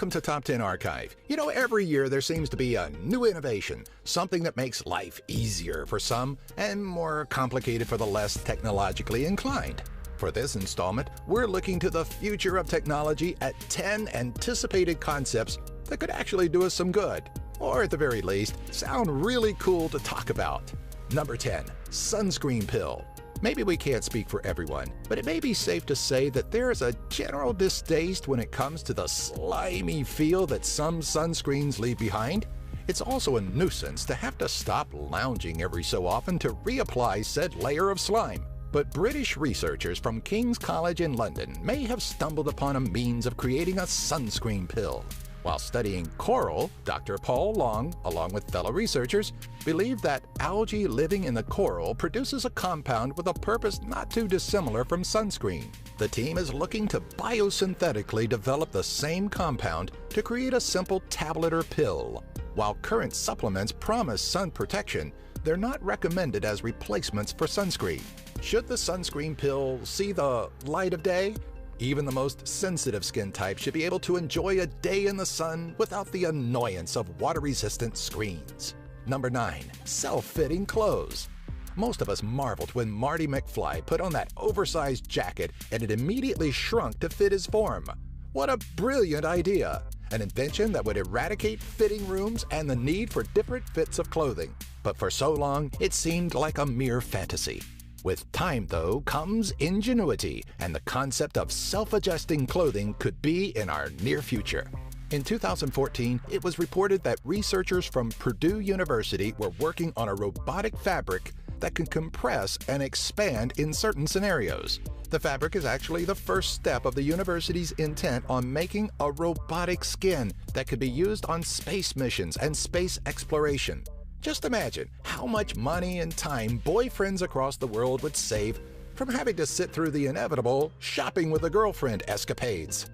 welcome to Top 10 Archive. You know, every year there seems to be a new innovation, something that makes life easier for some and more complicated for the less technologically inclined. For this installment, we're looking to the future of technology at 10 anticipated concepts that could actually do us some good, or at the very least, sound really cool to talk about. Number 10, sunscreen pill. Maybe we can't speak for everyone, but it may be safe to say that there is a general distaste when it comes to the slimy feel that some sunscreens leave behind. It's also a nuisance to have to stop lounging every so often to reapply said layer of slime. But British researchers from King's College in London may have stumbled upon a means of creating a sunscreen pill. While studying coral, Dr. Paul Long, along with fellow researchers, believe that algae living in the coral produces a compound with a purpose not too dissimilar from sunscreen. The team is looking to biosynthetically develop the same compound to create a simple tablet or pill. While current supplements promise sun protection, they're not recommended as replacements for sunscreen. Should the sunscreen pill see the light of day? Even the most sensitive skin type should be able to enjoy a day in the sun without the annoyance of water-resistant screens. Number 9. Self-fitting clothes. Most of us marveled when Marty McFly put on that oversized jacket and it immediately shrunk to fit his form. What a brilliant idea! An invention that would eradicate fitting rooms and the need for different fits of clothing. But for so long, it seemed like a mere fantasy. With time, though, comes ingenuity, and the concept of self-adjusting clothing could be in our near future. In 2014, it was reported that researchers from Purdue University were working on a robotic fabric that can compress and expand in certain scenarios. The fabric is actually the first step of the university's intent on making a robotic skin that could be used on space missions and space exploration. Just imagine how much money and time boyfriends across the world would save from having to sit through the inevitable shopping with a girlfriend escapades.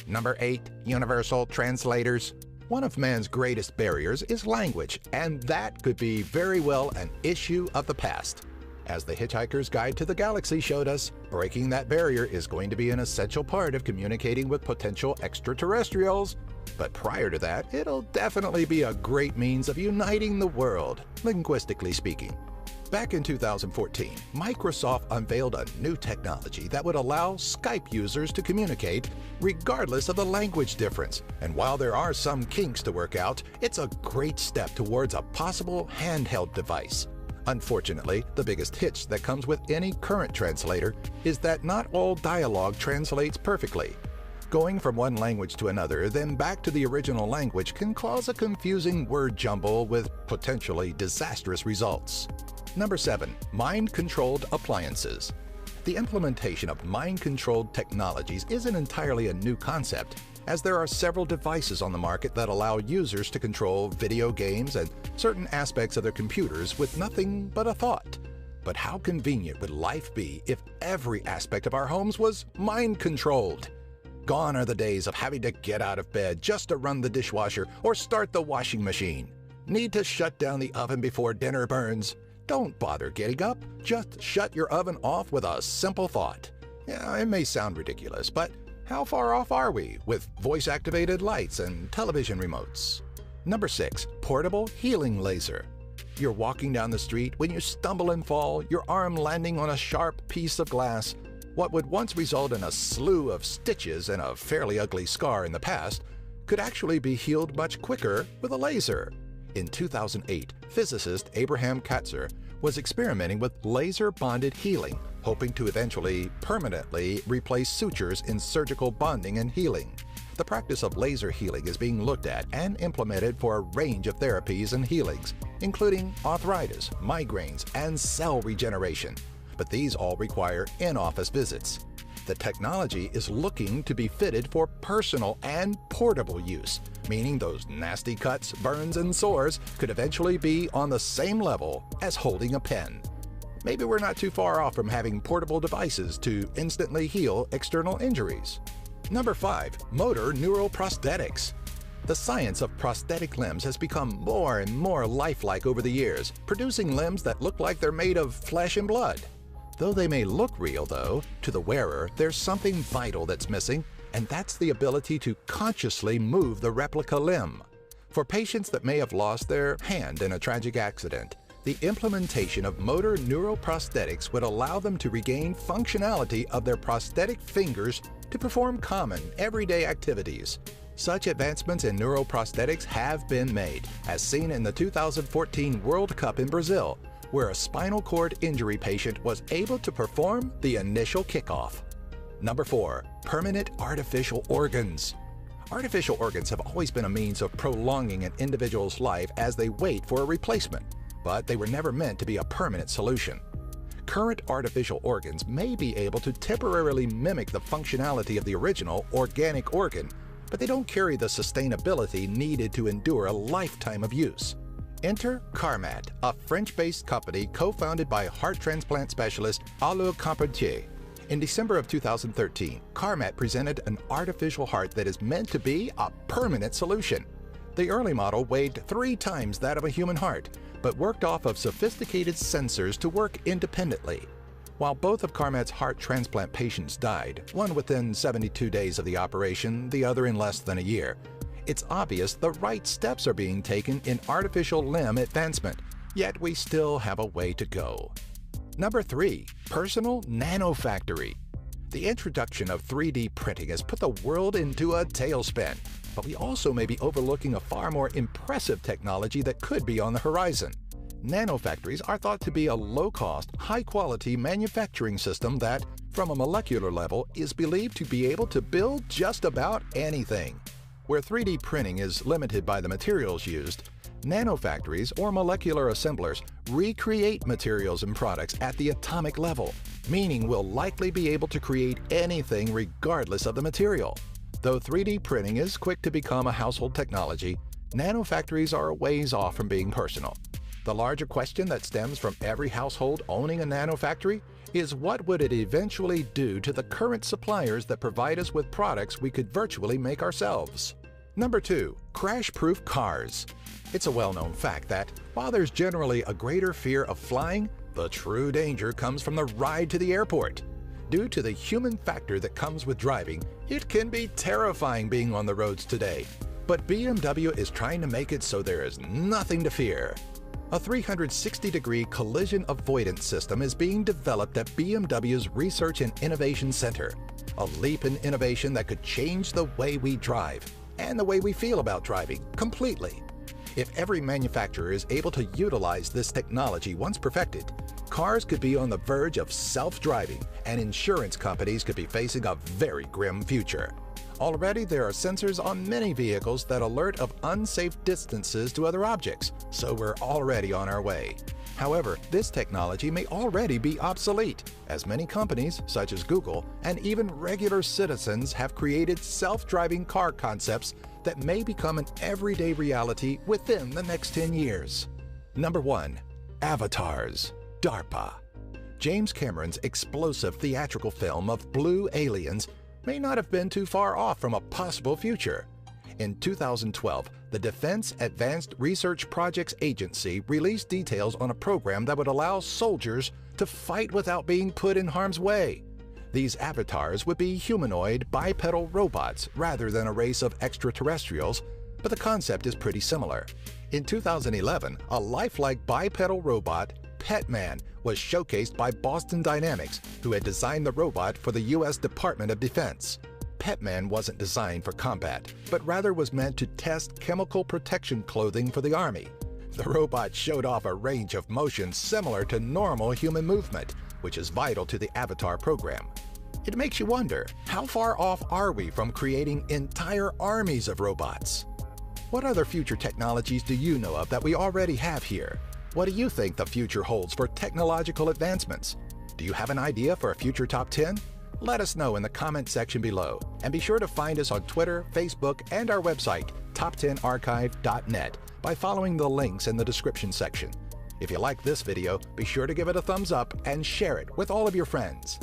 Number 8. Universal translators. One of man's greatest barriers is language, and that could be very well an issue of the past. As The Hitchhiker's Guide to the Galaxy showed us, breaking that barrier is going to be an essential part of communicating with potential extraterrestrials. But prior to that, it'll definitely be a great means of uniting the world, linguistically speaking. Back in 2014, Microsoft unveiled a new technology that would allow Skype users to communicate regardless of the language difference. And while there are some kinks to work out, it's a great step towards a possible handheld device. Unfortunately, the biggest hitch that comes with any current translator is that not all dialogue translates perfectly. Going from one language to another, then back to the original language can cause a confusing word jumble with potentially disastrous results. Number 7. Mind-controlled appliances. The implementation of mind-controlled technologies isn't entirely a new concept, as there are several devices on the market that allow users to control video games and certain aspects of their computers with nothing but a thought. But how convenient would life be if every aspect of our homes was mind-controlled? Gone are the days of having to get out of bed just to run the dishwasher or start the washing machine. Need to shut down the oven before dinner burns? Don't bother getting up, just shut your oven off with a simple thought. Yeah, it may sound ridiculous, but how far off are we with voice-activated lights and television remotes? Number 6. Portable healing laser. You're walking down the street when you stumble and fall, your arm landing on a sharp piece of glass. What would once result in a slew of stitches and a fairly ugly scar in the past could actually be healed much quicker with a laser. In 2008, physicist Abraham Katzer was experimenting with laser-bonded healing, hoping to eventually permanently replace sutures in surgical bonding and healing. The practice of laser healing is being looked at and implemented for a range of therapies and healings, including arthritis, migraines, and cell regeneration. But these all require in-office visits. The technology is looking to be fitted for personal and portable use, meaning those nasty cuts, burns, and sores could eventually be on the same level as holding a pen. Maybe we're not too far off from having portable devices to instantly heal external injuries. Number 5. Motor neural prosthetics. The science of prosthetic limbs has become more and more lifelike over the years, producing limbs that look like they're made of flesh and blood. Though they may look real, though, to the wearer, there's something vital that's missing, and that's the ability to consciously move the replica limb. For patients that may have lost their hand in a tragic accident, the implementation of motor neuroprosthetics would allow them to regain functionality of their prosthetic fingers to perform common, everyday activities. Such advancements in neuroprosthetics have been made, as seen in the 2014 World Cup in Brazil, where a spinal cord injury patient was able to perform the initial kickoff. Number 4. Permanent artificial organs. Artificial organs have always been a means of prolonging an individual's life as they wait for a replacement, but they were never meant to be a permanent solution. Current artificial organs may be able to temporarily mimic the functionality of the original organic organ, but they don't carry the sustainability needed to endure a lifetime of use. Enter Carmat, a French-based company co-founded by heart transplant specialist Alain Carpentier. In December of 2013, Carmat presented an artificial heart that is meant to be a permanent solution. The early model weighed 3 times that of a human heart, but worked off of sophisticated sensors to work independently. While both of Carmat's heart transplant patients died, one within 72 days of the operation, the other in less than a year, it's obvious the right steps are being taken in artificial limb advancement, yet we still have a way to go. Number 3. Personal Nanofactory. The introduction of 3D printing has put the world into a tailspin, but we also may be overlooking a far more impressive technology that could be on the horizon. Nanofactories are thought to be a low-cost, high-quality manufacturing system that, from a molecular level, is believed to be able to build just about anything. Where 3D printing is limited by the materials used, nanofactories or molecular assemblers recreate materials and products at the atomic level, meaning we'll likely be able to create anything regardless of the material. Though 3D printing is quick to become a household technology, nanofactories are a ways off from being personal. The larger question that stems from every household owning a nanofactory is what would it eventually do to the current suppliers that provide us with products we could virtually make ourselves? Number 2. Crash-proof cars. It's a well-known fact that, while there's generally a greater fear of flying, the true danger comes from the ride to the airport. Due to the human factor that comes with driving, it can be terrifying being on the roads today. But BMW is trying to make it so there is nothing to fear. A 360-degree collision avoidance system is being developed at BMW's Research and Innovation Center, a leap in innovation that could change the way we drive and the way we feel about driving completely. If every manufacturer is able to utilize this technology once perfected, cars could be on the verge of self-driving and insurance companies could be facing a very grim future. Already there are sensors on many vehicles that alert of unsafe distances to other objects, so we're already on our way. However, this technology may already be obsolete, as many companies, such as Google, and even regular citizens have created self-driving car concepts that may become an everyday reality within the next 10 years. Number 1. Avatars. DARPA. James Cameron's explosive theatrical film of Blue Aliens may not have been too far off from a possible future. In 2012, the Defense Advanced Research Projects Agency released details on a program that would allow soldiers to fight without being put in harm's way. These avatars would be humanoid bipedal robots rather than a race of extraterrestrials, but the concept is pretty similar. In 2011, a lifelike bipedal robot, Petman, was showcased by Boston Dynamics, who had designed the robot for the U.S. Department of Defense. Petman wasn't designed for combat, but rather was meant to test chemical protection clothing for the Army. The robot showed off a range of motions similar to normal human movement, which is vital to the Avatar program. It makes you wonder, how far off are we from creating entire armies of robots? What other future technologies do you know of that we already have here? What do you think the future holds for technological advancements? Do you have an idea for a future top 10? Let us know in the comment section below, and be sure to find us on Twitter, Facebook, and our website, top10archive.net, by following the links in the description section. If you like this video, be sure to give it a thumbs up and share it with all of your friends.